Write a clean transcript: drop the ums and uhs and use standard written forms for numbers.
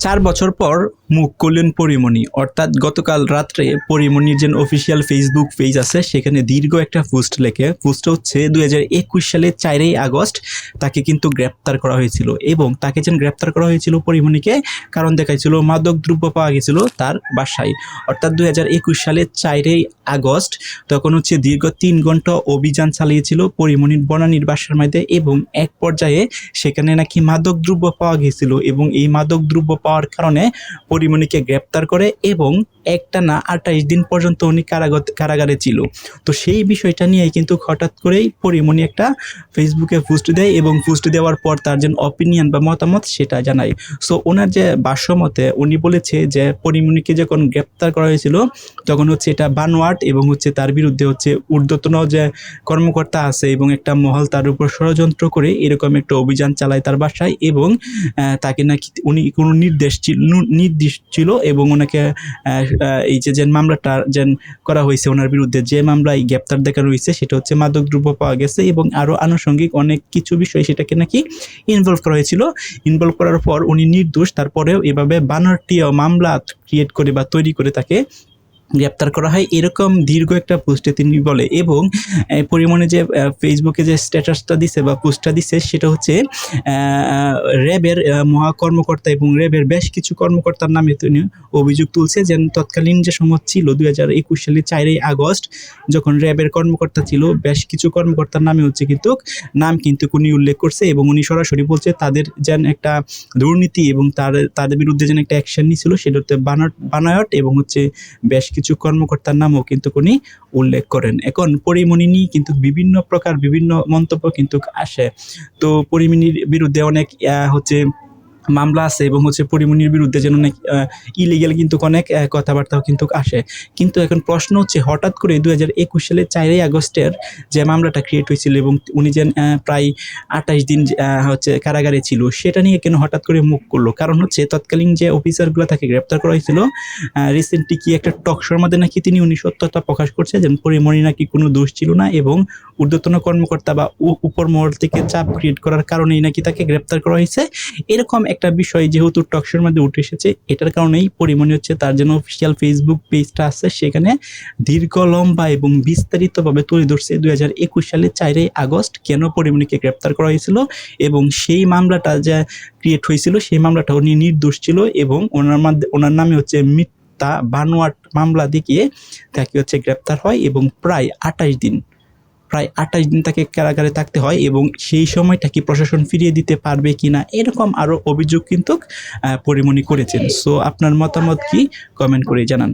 4 বছর পর মুখ খুললেন পরীমণি। অর্থাৎ গতকাল রাত্রে পরীমণির যে অফিসিয়াল ফেসবুক পেজ আছে সেখানে দীর্ঘ একটা পোস্ট লেখে। পোস্টটা হচ্ছে 2021 সালে 4ই আগস্ট তাকে কিন্তু গ্রেপ্তার করা হয়েছিল এবং তাকে যেন গ্রেপ্তার করা হয়েছিল পরীমণিকে কারণ দেখাইছিল মাদক দ্রব্য পাওয়া গেছিল তার বাসায়। অর্থাৎ 2021 সালে 4ই আগস্ট তখন হচ্ছে দীর্ঘ 3 ঘন্টা অভিযান চালিয়েছিল পরীমণির বনানীর বাসার মধ্যে এবং এক পর্যায়ে সেখানে নাকি মাদক দ্রব্য পাওয়া গেছিল এবং এই মাদক দ্রব্য পাওয়ার কারণে পরীমণিকে গ্রেপ্তার করে এবং একটানা 28 দিন পর্যন্ত উনি কারাগারে ছিল। তো সেই বিষয়টা নিয়ে কিন্তু হঠাৎ করেই পরীমণি একটা ফেসবুকে পোস্ট দেয় এবং পোস্ট দেওয়ার পর তার যে অপিনিয়ন বা মতামত সেটা জানায়। সো ওনার যে ভাষ্যমতে উনি বলেছে যে পরীমণিকে যখন গ্রেপ্তার করা হয়েছিল তখন হচ্ছে এটা বানোয়াট এবং হচ্ছে তার বিরুদ্ধে হচ্ছে ঊর্ধ্বতন যে কর্মকর্তা আছে এবং একটা মহল তার উপর ষড়যন্ত্র করে এরকম একটা অভিযান চালায় তার বাসায় এবং তাকে নাকি উনি কোনো নির্দেশ ছিল এবং ওনাকে এই যে মামলাটা যেন করা হয়েছে ওনার বিরুদ্ধে যে মামলায় গ্রেপ্তার দেখানো হয়েছে সেটা হচ্ছে মাদকদ্রব্য পাওয়া গেছে এবং আরও আনুষঙ্গিক অনেক কিছু বিষয় সেটাকে নাকি ইনভলভ করা হয়েছিল। ইনভলভ করার পর উনি নির্দোষ, তারপরেও এভাবে বানরটি মামলা ক্রিয়েট করে বা তৈরি করে তাকে গ্রেপ্তার করা হয় এরকম দীর্ঘ একটা পোস্টে তিনি বলে। এবং পরীমণি যে ফেসবুকে যে স্ট্যাটাসটা দিছে বা পোস্টটা দিছে সেটা হচ্ছে র্যাবের মহাকর্মকর্তা এবং র্যাবের বেশ কিছু কর্মকর্তার নামে তিনি অভিযোগ তুলছে যে তৎকালীন যে সময় ছিল 2021 সালে 4ই আগস্ট যখন র্যাবের কর্মকর্তা ছিল বেশ কিছু কর্মকর্তার নামে হচ্ছে কিন্তু নাম কিন্তু উনি উল্লেখ করছে এবং উনি সরাসরি বলছে তাদের যেন একটা দুর্নীতি এবং তাদের বিরুদ্ধে যেন একটা অ্যাকশন নিয়েছিল সেটা হচ্ছে বানায়ট এবং হচ্ছে বেশ কিছু কর্মকর্তার নামও কিন্তু উনি উল্লেখ করেন। এখন পরীমণি নিয়ে কিন্তু বিভিন্ন প্রকার বিভিন্ন মন্তব্য কিন্তু আসে। তো পরীমণির বিরুদ্ধে অনেক হচ্ছে মামলা আছে এবং হচ্ছে পরীমণির বিরুদ্ধে যেন অনেক ইলিগ্যাল কিন্তু অনেক কথাবার্তাও কিন্তু আসে। কিন্তু এখন প্রশ্ন হচ্ছে হঠাৎ করে 2021 সালে 4ই আগস্টের যে মামলাটা ক্রিয়েট হয়েছিল এবং উনি যেন প্রায় 28 দিন হচ্ছে কারাগারে ছিল সেটা নিয়ে কেন হঠাৎ করে মুখ করলো? কারণ হচ্ছে তৎকালীন যে অফিসারগুলো তাকে গ্রেপ্তার করা হয়েছিল রিসেন্টলি কি একটা টক শোর মধ্যে নাকি উনি সত্যতা প্রকাশ করছে যে পরীমণি নাকি কোনো দোষ ছিল না এবং ঊর্ধ্বতন কর্মকর্তা বা উপর মহল থেকে চাপ ক্রিয়েট করার কারণেই নাকি তাকে গ্রেপ্তার করা হয়েছে। এরকম একটা বিষয় যেহেতু টকশোর মধ্যে উঠে এসেছে এটার কারণেই পরীমণি হচ্ছে তার জন্য অফিসিয়াল ফেসবুক পেজটা আছে সেখানে দীর্ঘ লম্বা এবং বিস্তারিতভাবে তুলে ধরছে 2021 সালে 4ই আগস্ট কেন পরীমণিকে গ্রেপ্তার করা হয়েছিল এবং সেই মামলাটা যে ক্রিয়েট হয়েছিল সেই মামলাটা উনি নির্দোষ ছিল এবং ওনার নামে হচ্ছে মিথ্যা বানোয়াট মামলা দেখিয়ে তাকে হচ্ছে গ্রেপ্তার হয় এবং প্রায় 28 দিন তাকে কারাগারে থাকতে হয় এবং সেই সময়টা কি প্রশাসন ফিরিয়ে দিতে পারবে কিনা এরকম আরও অভিযোগ কিন্তু পরীমণি করেছেন। সো আপনার মতামত কি কমেন্ট করে জানান।